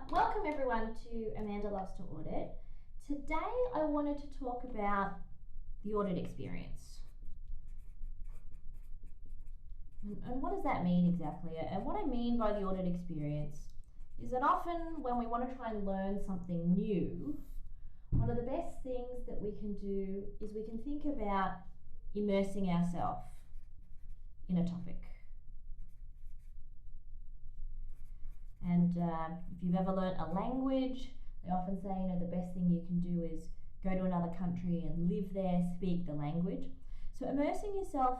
Welcome everyone to Amanda Loves to Audit. Today I wanted to talk about the audit experience. And what does that mean exactly? And what I mean by the audit experience is that often when we want to try and learn something new, one of the best things that we can do is we can think about immersing ourselves in a topic. And if you've ever learnt a language, they often say, the best thing you can do is go to another country and live there, speak the language. So immersing yourself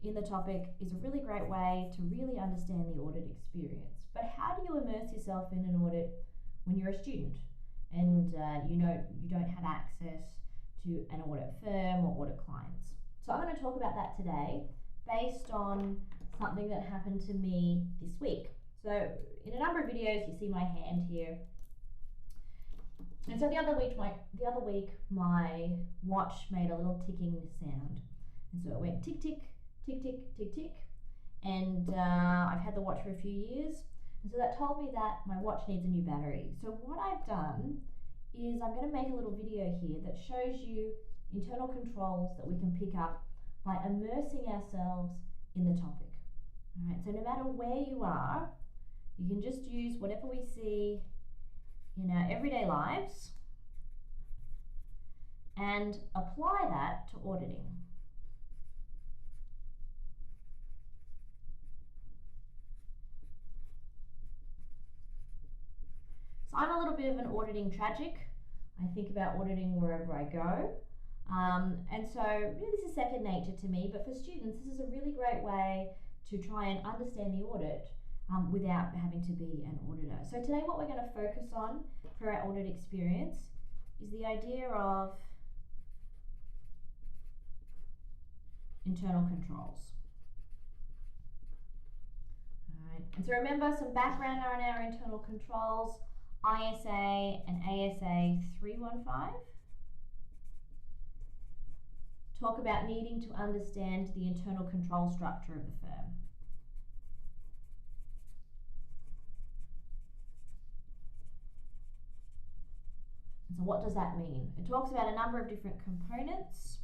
in the topic is a really great way to really understand the audit experience. But how do you immerse yourself in an audit when you're a student and you don't have access to an audit firm or audit clients? So I'm going to talk about that today based on something that happened to me this week. So in a number of videos, you see my hand here. And so the other week, my watch made a little ticking sound. And so it went tick, tick, tick, tick, tick, tick. And I've had the watch for a few years. And so that told me that my watch needs a new battery. So what I've done is I'm going to make a little video here that shows you internal controls that we can pick up by immersing ourselves in the topic. All right, so no matter where you are, you can just use whatever we see in our everyday lives and apply that to auditing. So I'm a little bit of an auditing tragic. I think about auditing wherever I go. And so this is second nature to me, but for students, this is a really great way to try and understand the audit without having to be an auditor. So today what we're going to focus on for our audit experience is the idea of internal controls. All right. And so remember some background on our internal controls, ISA and ASA 315. Talk about needing to understand the internal control structure of the firm. So what does that mean? It talks about a number of different components.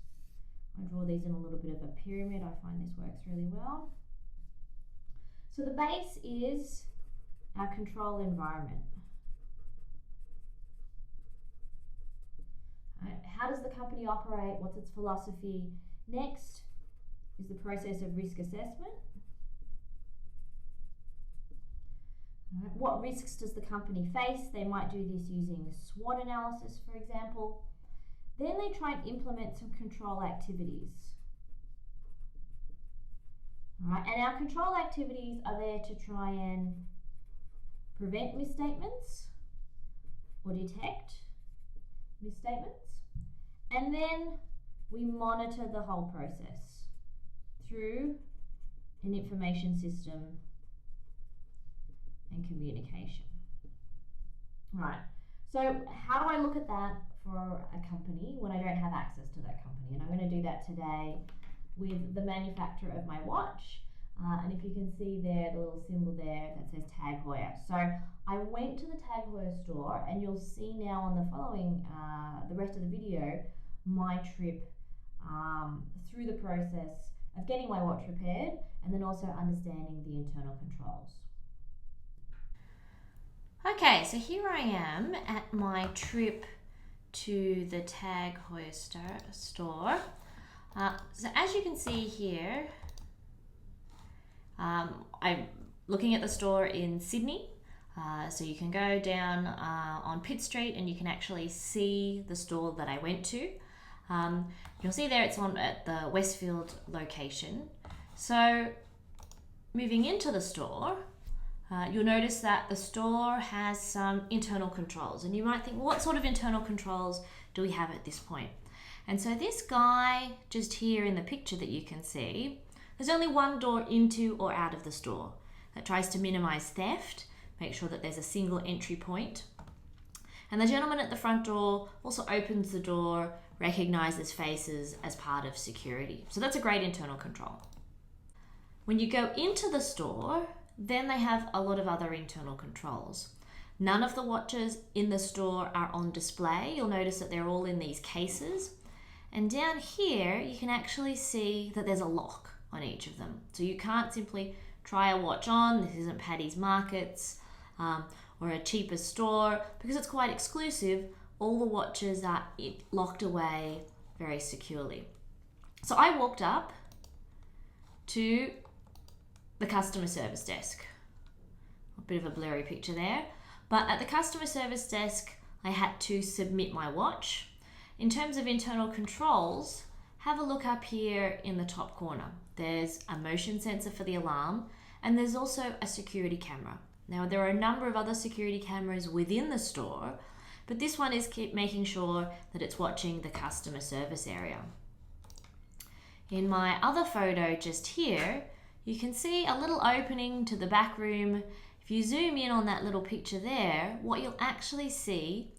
I draw these in a little bit of a pyramid. I find this works really well. So the base is our control environment. How does the company operate? What's its philosophy? Next is the process of risk assessment. What risks does the company face? They might do this using SWOT analysis, for example. Then they try and implement some control activities. All right, and our control activities are there to try and prevent misstatements or detect misstatements. And then we monitor the whole process through an information system and communication. Right, so how do I look at that for a company when I don't have access to that company? And I'm going to do that today with the manufacturer of my watch. And if you can see there, the little symbol there that says Tag Heuer. So I went to the Tag Heuer store, and you'll see now on the following, the rest of the video, my trip through the process of getting my watch repaired and then also understanding the internal controls. Okay, so here I am at my trip to the Tag Heuer store. So as you can see here, I'm looking at the store in Sydney. So you can go down on Pitt Street and you can actually see the store that I went to. You'll see there it's at the Westfield location. So moving into the store, you'll notice that the store has some internal controls, and you might think, well, what sort of internal controls do we have at this point? And so this guy just here in the picture that you can see, there's only one door into or out of the store. That tries to minimize theft, make sure that there's a single entry point. And the gentleman at the front door also opens the door, recognizes faces as part of security. So that's a great internal control. When you go into the store, then they have a lot of other internal controls. None of the watches in the store are on display. You'll notice that they're all in these cases. And down here, you can actually see that there's a lock on each of them. So you can't simply try a watch on. This isn't Paddy's Markets or a cheaper store, because it's quite exclusive. All the watches are locked away very securely. So I walked up to the customer service desk. A bit of a blurry picture there. But at the customer service desk, I had to submit my watch. In terms of internal controls, have a look up here in the top corner. There's a motion sensor for the alarm, and there's also a security camera. Now, there are a number of other security cameras within the store, but this one is making sure that it's watching the customer service area. In my other photo just here, you can see a little opening to the back room. If you zoom in on that little picture there, what you'll actually see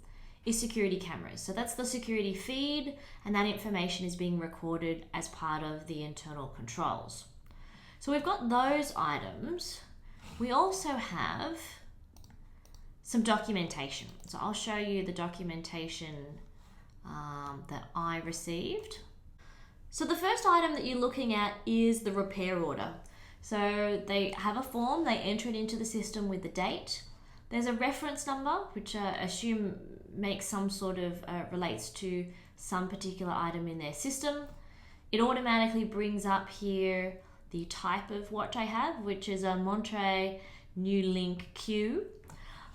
is security cameras. So that's the security feed, and that information is being recorded as part of the internal controls. So we've got those items. We also have some documentation. So I'll show you the documentation that I received. So the first item that you're looking at is the repair order. So they have a form, they enter it into the system with the date. There's a reference number, which I assume makes some sort of, relates to some particular item in their system. It automatically brings up here the type of watch I have, which is a Montre New Link Q,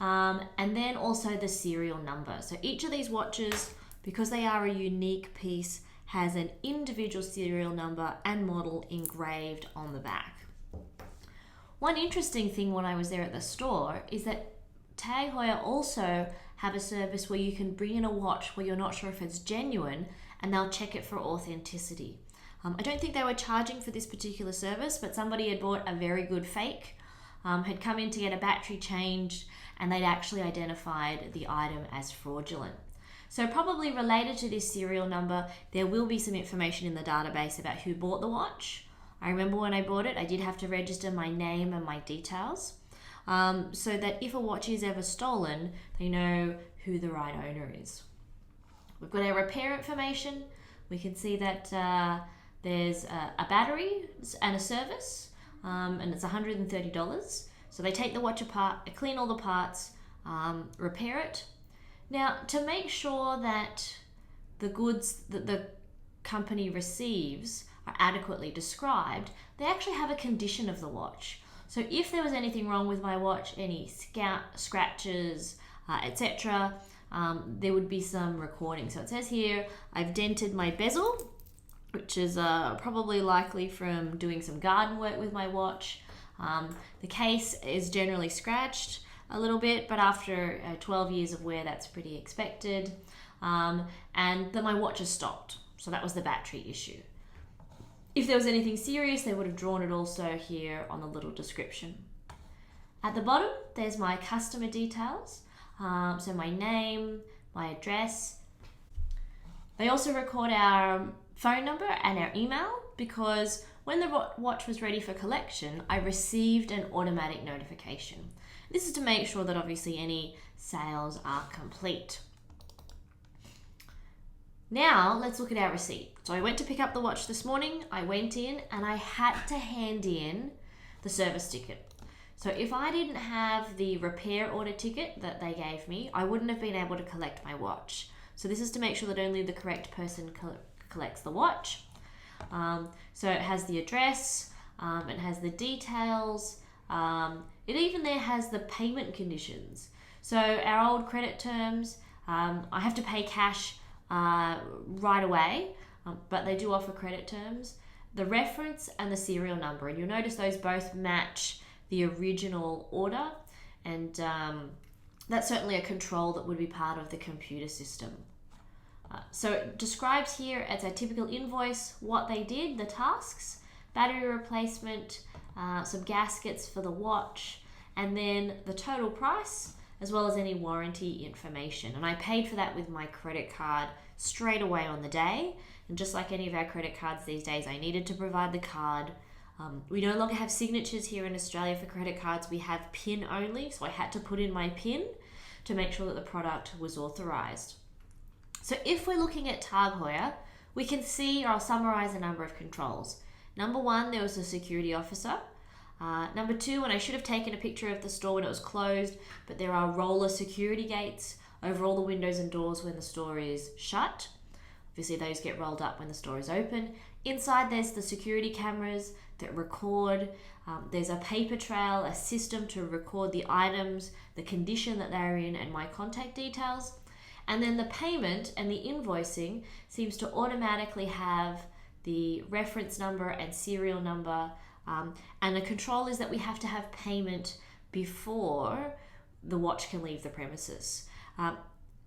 and then also the serial number. So each of these watches, because they are a unique piece, has an individual serial number and model engraved on the back. One interesting thing when I was there at the store is that Tag Heuer also have a service where you can bring in a watch where you're not sure if it's genuine, and they'll check it for authenticity. I don't think they were charging for this particular service, but somebody had bought a very good fake, had come in to get a battery changed, and they'd actually identified the item as fraudulent. So probably related to this serial number, there will be some information in the database about who bought the watch. I remember when I bought it, I did have to register my name and my details, so that if a watch is ever stolen, they know who the right owner is. We've got our repair information. We can see that there's a battery and a service, and it's $130. So they take the watch apart, they clean all the parts, repair it. Now, to make sure that the goods that the company receives are adequately described, they actually have a condition of the watch. So if there was anything wrong with my watch, any scratches, etc., there would be some recording. So it says here, I've dented my bezel, which is probably likely from doing some garden work with my watch. The case is generally scratched a little bit, but after 12 years of wear, that's pretty expected. And that my watch has stopped. So that was the battery issue. If there was anything serious, they would have drawn it also here on the little description. At the bottom, there's my customer details. So my name, my address. They also record our phone number and our email, because when the watch was ready for collection, I received an automatic notification. This is to make sure that obviously any sales are complete. Now let's look at our receipt. So I went to pick up the watch this morning, I went in and I had to hand in the service ticket. So if I didn't have the repair order ticket that they gave me, I wouldn't have been able to collect my watch. So this is to make sure that only the correct person collects the watch. So it has the address, it has the details, it even there has the payment conditions. So our old credit terms, I have to pay cash right away, but they do offer credit terms, the reference and the serial number, and you'll notice those both match the original order, and that's certainly a control that would be part of the computer system. So it describes here as a typical invoice what they did, the tasks, battery replacement, some gaskets for the watch, and then the total price, as well as any warranty information. And I paid for that with my credit card straight away on the day. And just like any of our credit cards these days, I needed to provide the card. We no longer have signatures here in Australia for credit cards. We have PIN only, so I had to put in my PIN. to make sure that the product was authorized. So if we're looking at Tag Heuer, we can see, or I'll summarize a number of controls. Number 1, there was a security officer. Number 2, and I should have taken a picture of the store when it was closed, but there are roller security gates over all the windows and doors when the store is shut. Obviously those get rolled up when the store is open. Inside there's the security cameras that record. There's a paper trail, a system to record the items, the condition that they're in, and my contact details. And then the payment and the invoicing seems to automatically have the reference number and serial number. And the control is that we have to have payment before the watch can leave the premises.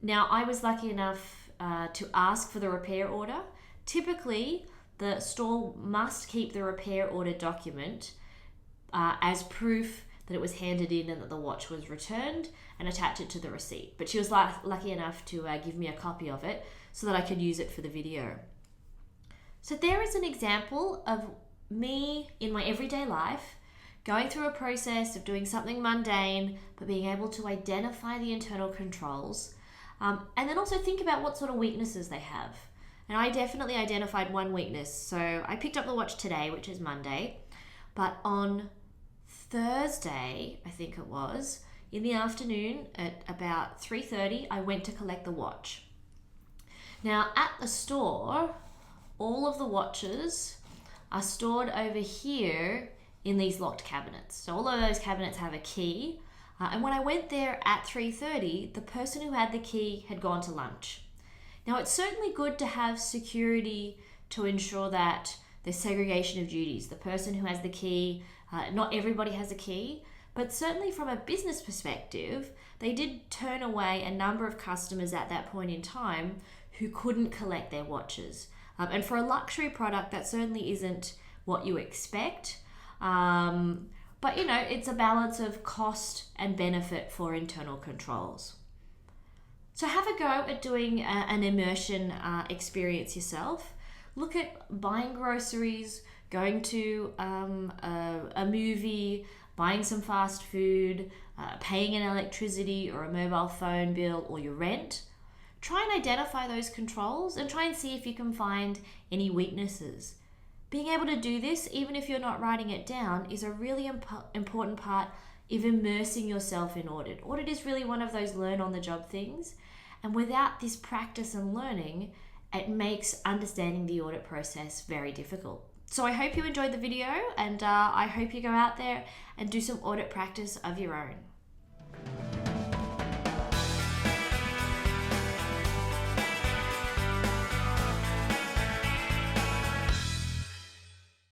Now, I was lucky enough to ask for the repair order. Typically, the store must keep the repair order document as proof that it was handed in and that the watch was returned, and attach it to the receipt. But she was lucky enough to give me a copy of it so that I could use it for the video. So there is an example of me in my everyday life going through a process of doing something mundane, but being able to identify the internal controls, and then also think about what sort of weaknesses they have. And I definitely identified one weakness. So I picked up the watch today, which is Monday, but on Thursday, I think it was, in the afternoon at about 3:30, I went to collect the watch. Now at the store, all of the watches are stored over here in these locked cabinets. So all of those cabinets have a key. And when I went there at 3:30, the person who had the key had gone to lunch. Now it's certainly good to have security to ensure that there's segregation of duties. The person who has the key, not everybody has a key, but certainly from a business perspective, they did turn away a number of customers at that point in time who couldn't collect their watches. And for a luxury product, that certainly isn't what you expect. But you know, it's a balance of cost and benefit for internal controls. So have a go at doing an immersion experience yourself. Look at buying groceries, going to a movie, buying some fast food, paying an electricity or a mobile phone bill or your rent. Try and identify those controls and try and see if you can find any weaknesses. Being able to do this, even if you're not writing it down, is a really important part of immersing yourself in audit. Audit is really one of those learn-on-the-job things, and without this practice and learning, it makes understanding the audit process very difficult. So I hope you enjoyed the video, and I hope you go out there and do some audit practice of your own.